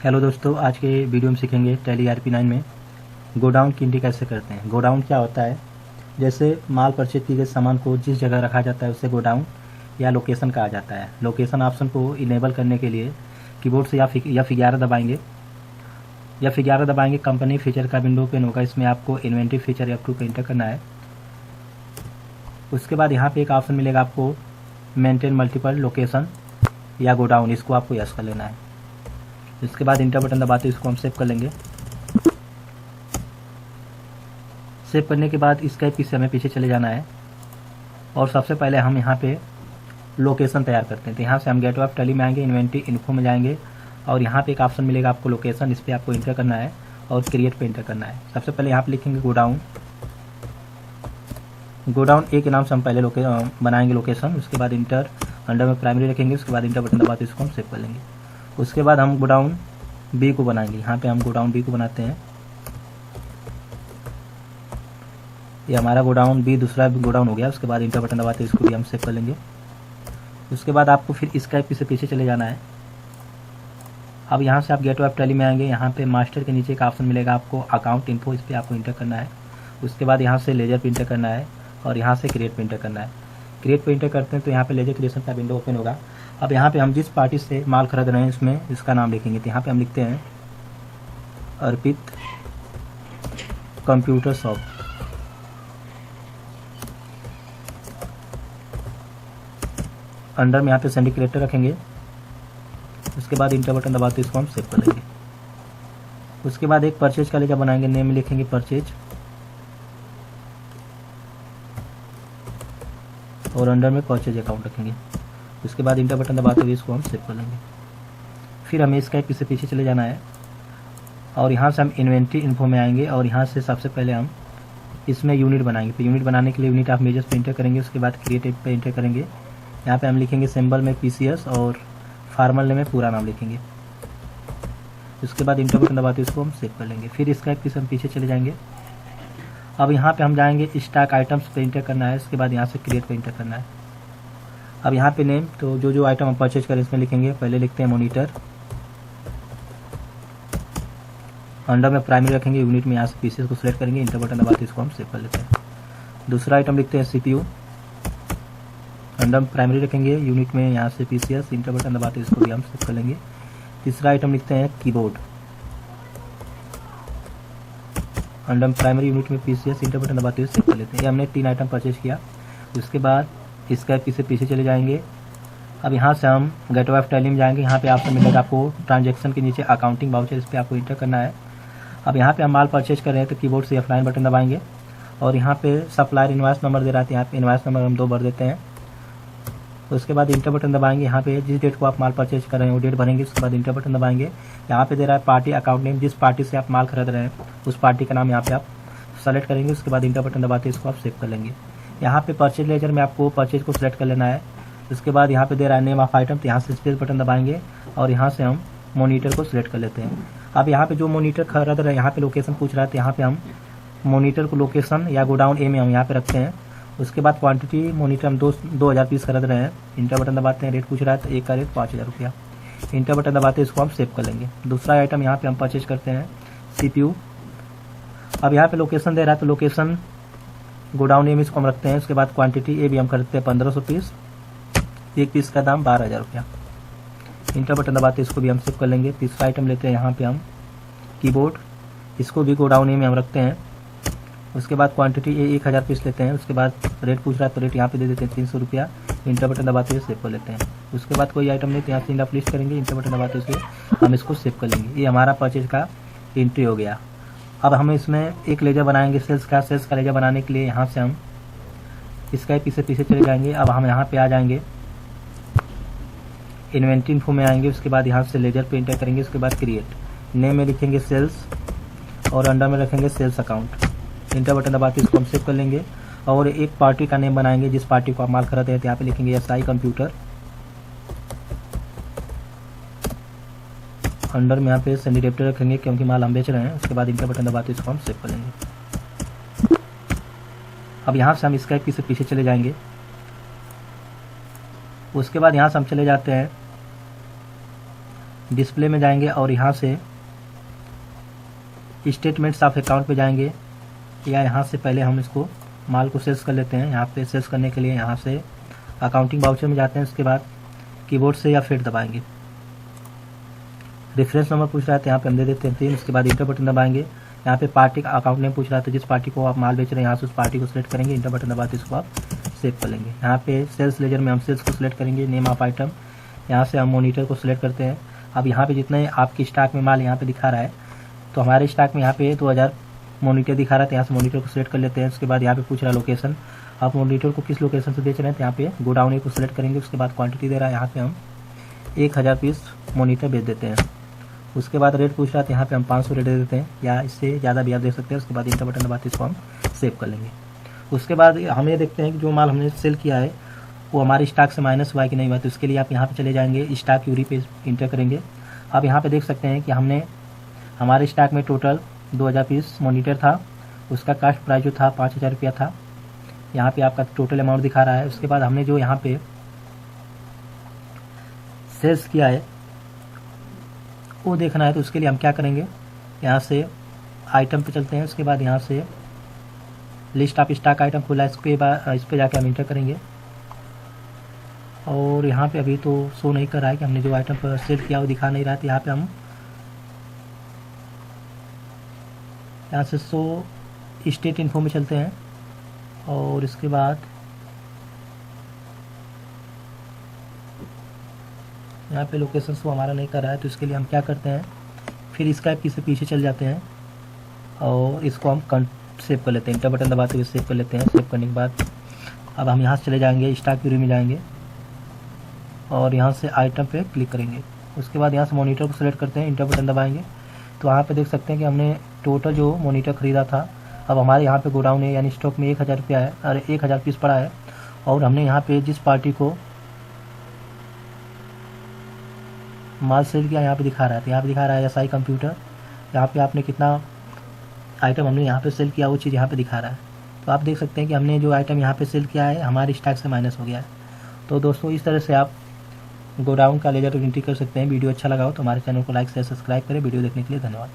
Hello दोस्तों, आज के वीडियो में सीखेंगे टैली ERP9 में गोडाउन की एंट्री कैसे करते हैं। गोडाउन क्या होता है? जैसे माल परचेज किए गए सामान को जिस जगह रखा जाता है उसे गोडाउन या लोकेशन कहा जाता है। लोकेशन ऑप्शन को इनेबल करने के लिए कीबोर्ड से F11 दबाएंगे। F11 दबाएंगे, कंपनी फीचर का विंडो ओपन होगा। इसमें आपको इन्वेंट्री फीचर F2 पे एंटर करना है। उसके बाद यहाँ पे एक ऑप्शन मिलेगा आपको मेंटेन मल्टीपल लोकेशन या गोडाउन, इसको आपको यस कर लेना है। इसके बाद इंटर बटन दबाते इसको हम सेव कर लेंगे। सेव करने के बाद इसका पीछे हमें पीछे चले जाना है और सबसे पहले हम यहाँ पे लोकेशन तैयार करते हैं। तो यहाँ से हम गेटवे ऑफ टैली में आएंगे, इन्वेंट्री इन्फो में जाएंगे और यहाँ पे एक ऑप्शन मिलेगा आपको लोकेशन, इस पर आपको इंटर करना है और क्रिएट पे इंटर करना है। सबसे पहले यहाँ पे लिखेंगे गोडाउन। गोडाउन ए के नाम से हम पहले बनाएंगे लोकेशन। उसके बाद इंटर, अंडर में प्राइमरी रखेंगे। उसके बाद इंटर बटन दबाते इसको हम सेव कर लेंगे। उसके बाद हम गोडाउन बी को बनाएंगे। यहाँ पे हम गोडाउन बी को बनाते हैं। ये हमारा गोडाउन बी दूसरा गोडाउन हो गया। उसके बाद इंटर बटन दबाते इसको भी हम सेव कर लेंगे। उसके बाद आपको फिर इसका से पीछे चले जाना है। अब यहाँ से आप गेटवे ऑफ टैली में आएंगे। यहाँ पे मास्टर के नीचे एक ऑप्शन मिलेगा आपको अकाउंट इन्फो, इस पर आपको इंटर करना है। उसके बाद यहाँ से लेजर पे इंटर करना है और यहाँ से क्रिएट पे इंटर करना है। क्रिएट पे इंटर करते हैं तो यहाँ पे लेजर क्रिएशन का विंडो ओपन होगा। अब यहाँ पे हम जिस पार्टी से माल खरीद रहे हैं इसमें इसका नाम लिखेंगे। तो यहाँ पे हम लिखते हैं अर्पित कंप्यूटर शॉप। अंडर में यहाँ पे सिंडिकेटर रखेंगे। उसके बाद इंटर बटन दबाते इसको हम सेव कर लेंगे। उसके बाद एक परचेज का लेजर बनाएंगे। नेम में लिखेंगे परचेज और अंडर में परचेज अकाउंट रखेंगे। उसके बाद इंटर बटन दबाते हुए इसको हम सेव कर लेंगे। फिर हमें इसका पीछे चले जाना है और यहाँ से हम इन्वेंट्री इन्फो में आएंगे और यहाँ से सबसे पहले हम इसमें यूनिट बनाएंगे। तो यूनिट बनाने के लिए यूनिट ऑफ मेजर्स पे इंटर करेंगे। उसके बाद क्रिएटिव पे इंटर करेंगे। यहाँ पे हम लिखेंगे सिंबल में PCS और फार्मल में पूरा नाम लिखेंगे। उसके बाद इंटर बटन दबाते इसको हम सेव कर लेंगे। फिर इसका पीछे चले जाएंगे। अब यहाँ पे हम जाएंगे स्टॉक आइटम्स पे इंटर करना है। उसके बाद यहाँ से क्रिएट पे इंटर करना है। अब यहाँ पे नेम, तो जो आइटम हम परचेज करें इसमें लिखेंगे। पहले लिखते हैं मॉनिटर, अंडर में प्राइमरी रखेंगे। यूनिट में यहाँ से पीसेस को सिलेक्ट करेंगे। इंटर बटन दबाते इसको हम सेव कर लेते हैं। दूसरा आइटम लिखते हैं CPU, अंडर में प्राइमरी रखेंगे। यूनिट में यहाँ से PCS, इंटर बटन दबाते इसको भी हम सेव कर लेंगे। तीसरा आइटम लिखते हैं कीबोर्ड, अंडर में प्राइमरी, यूनिट में PCS, इंटर बटन दबाते हुए सेव कर लेते हैं। ये हमने 3 आइटम परचेज किया। उसके बाद इसका पीछे चले जाएंगे। अब यहाँ से हम गेटवे ऑफ टैली में जाएंगे। यहाँ पे ऑप्शन मिलेगा आपको ट्रांजैक्शन के नीचे अकाउंटिंग वाउचर, इस पर आपको इंटर करना है। अब यहाँ पे हम माल परचेज कर रहे हैं तो कीबोर्ड से F9 बटन दबाएंगे और यहाँ पे सप्लायर इनवॉइस नंबर दे रहा है, यहाँ पे इनवॉइस नंबर हम 2 भर देते हैं। उसके बाद इंटर बटन दबाएंगे। यहाँ पे जिस डेट को आप माल परचेज कर रहे हैं वो डेट भरेंगे। उसके बाद इंटर बटन दबाएंगे। यहाँ पे दे रहा है पार्टी अकाउंट नेम, जिस पार्टी से आप माल खरीद रहे हैं उस पार्टी का नाम यहाँ पे आप सेलेक्ट करेंगे। उसके बाद इंटर बटन दबाते इसको आप सेव कर लेंगे। यहाँ पे परचेज लेजर में आपको परचेज को सिलेक्ट कर लेना है। उसके बाद यहाँ पे दे रहा है नेम ऑफ आइटम, तो यहाँ से स्पेस बटन दबाएंगे और यहाँ से हम मॉनिटर को सिलेक्ट कर लेते हैं। अब यहाँ पे जो मॉनिटर खरीद रहे हैं, यहाँ पे लोकेशन पूछ रहा है, तो यहाँ पे हम मॉनिटर को लोकेशन या गोडाउन ए में हम यहाँ पे रखते हैं। उसके बाद क्वांटिटी मॉनिटर हम 2000 पीस खरीद रहे हैं। इंटर बटन दबाते हैं। रेट पूछ रहा है तो एक का रेट 5000 रुपया। इंटर बटन दबाते इसको हम सेव कर लेंगे। दूसरा आइटम यहाँ पे हम परचेज करते हैं CPU। अब यहाँ पे लोकेशन दे रहा है तो लोकेशन गोडाउन ए में इसको हम रखते हैं। उसके बाद क्वांटिटी ए भी हम खरीदते हैं 1500 पीस, एक पीस का दाम 12000 रुपया। इंटर बटन दबाते इसको भी हम सेव कर लेंगे। तीसरा आइटम लेते हैं यहाँ पे हम कीबोर्ड, इसको भी गोडाउन ए में हम रखते हैं। उसके बाद क्वांटिटी ए 1000 पीस लेते हैं। उसके बाद रेट पूछ रहा है तो रेट यहाँ पे दे देते हैं 300 रुपया। इंटर बटन दबाते हुए सेव कर लेते हैं। उसके बाद कोई आइटम नहीं तो यहाँ से इंडा लिस्ट करेंगे। इंटर बटन दबाते हुए हम इसको सेव कर लेंगे। ये हमारा परचेज का एंट्री हो गया। अब हम इसमें एक लेजर बनाएंगे सेल्स का लेजर बनाने के लिए यहाँ से हम इसका पीछे चले जाएंगे। अब हम यहाँ पे आ जाएंगे, इन्वेंट्री इन्फो में आएंगे। उसके बाद यहाँ से लेजर पे इंटर करेंगे। उसके बाद क्रिएट, नेम में लिखेंगे सेल्स और अंडर में रखेंगे सेल्स अकाउंट। इंटर बटन दबाते इसको हम सेव कर लेंगे और एक पार्टी का नेम बनाएंगे जिस पार्टी को आप माल खरीदते हैं। तो यहाँ पे लिखेंगे SI कंप्यूटर, अंडर में यहाँ पे सिंडिकेटर रखेंगे क्योंकि माल हम बेच रहे हैं। उसके बाद इंटर बटन दबाते इसको हम सेव कर लेंगे। अब यहाँ से हम इसका पीछे चले जाएंगे। उसके बाद यहाँ से हम चले जाते हैं डिस्प्ले में जाएंगे और यहाँ से स्टेटमेंट्स ऑफ अकाउंट पे जाएंगे, या यहाँ से पहले हम इसको माल को सेल्स कर लेते हैं। यहाँ पे सेल्स करने के लिए यहाँ से अकाउंटिंग वाउचर में जाते हैं, उसके बाद कीबोर्ड से या फिर दबाएंगे। रेफरेंस नंबर पूछ रहा है तो यहाँ पे हम दे देते हैं 3। उसके बाद इंटर बटन दबाएंगे। यहाँ पे पार्टी का अकाउंट नेम पूछ रहा है तो जिस पार्टी को आप माल बेच रहे हैं यहाँ से उस पार्टी को सिलेक्ट करेंगे, इंटर बटन दबाते इसको आप सेव कर लेंगे। यहाँ पे सेल्स लेजर में हम सेल्स को सिलेक्ट करेंगे, नेम ऑफ आइटम, यहाँ से हम मॉनिटर को सिलेक्ट करते हैं। अब यहाँ पे जितने आपकी स्टॉक में माल यहाँ पे दिखा रहा है, तो हमारे स्टॉक में यहाँ पे 2000 मॉनिटर दिखा रहा है, तो यहाँ से मॉनिटर को सिलेक्ट कर लेते हैं। उसके बाद यहाँ पे पूछ रहा है लोकेशन, आप मॉनिटर को किस लोकेशन से बेच रहे हैं, तो यहाँ पे गोडाउन को सिलेक्ट करेंगे। उसके बाद क्वांटिटी दे रहा है, यहाँ पे हम 1000 पीस मॉनिटर बेच देते हैं। उसके बाद रेट पूछ रहा है तो यहाँ पे हम 500 रेट दे देते हैं, या इससे ज़्यादा भी आप दे सकते हैं। उसके बाद इंटर बटन दबाते इसको हम सेव कर लेंगे। उसके बाद हम ये देखते हैं कि जो माल हमने सेल किया है वो हमारे स्टॉक से माइनस हुआ है कि नहीं हुआ, तो उसके लिए आप यहाँ पे चले जाएंगे, स्टॉक क्यूरी पे इंटर करेंगे। आप यहाँ पे देख सकते हैं कि हमने हमारे स्टॉक में टोटल 2000 पीस मॉनिटर था, उसका कास्ट प्राइस जो था 5000 रुपया था। यहाँ पे आपका टोटल अमाउंट दिखा रहा है। उसके बाद हमने जो यहाँ पे सेल्स किया है वो देखना है, तो उसके लिए हम क्या करेंगे, यहाँ से आइटम पे चलते हैं। उसके बाद यहाँ से लिस्ट ऑफ स्टॉक आइटम खुला है, इस पे जाके हम इंटर करेंगे। और यहाँ पे अभी तो शो नहीं कर रहा है कि हमने जो आइटम पर सेल किया वो दिखा नहीं रहा है, तो यहाँ पे हम यहाँ से शो स्टेट इन्फो में चलते हैं। और इसके बाद यहाँ पे लोकेशन शो हमारा नहीं कर रहा है, तो इसके लिए हम क्या करते हैं, फिर इसका की से पीछे चल जाते हैं और इसको हम सेव कर लेते हैं। इंटर बटन दबाते हुए सेव कर लेते हैं। सेव करने के बाद अब हम यहाँ से चले जाएंगे, स्टॉक क्यूरी में जाएंगे और यहाँ से आइटम पे क्लिक करेंगे। उसके बाद यहाँ से मॉनिटर को सिलेक्ट करते हैं, इंटर बटन दबाएंगे तो वहाँ पे देख सकते हैं कि हमने टोटल जो मॉनिटर ख़रीदा था, अब हमारे यहाँ पे गोडाउन है यानी स्टॉक में 1000 रुपया है और 1000 पीस पड़ा है। और हमने यहाँ पे जिस पार्टी को माल सेल किया यहाँ पे दिखा रहा है, तो यहाँ पे दिखा रहा है SI कंप्यूटर। यहाँ पे आपने कितना आइटम हमने यहाँ पे सेल किया वो चीज़ यहाँ पे दिखा रहा है। तो आप देख सकते हैं कि हमने जो आइटम यहाँ पे सेल किया है हमारे स्टॉक से माइनस हो गया है। तो दोस्तों इस तरह से आप गोडाउन का लेजर एंट्री कर सकते हैं। वीडियो अच्छा लगा हो तो हमारे चैनल को लाइक शेयर सब्सक्राइब करें। वीडियो देखने के लिए धन्यवाद।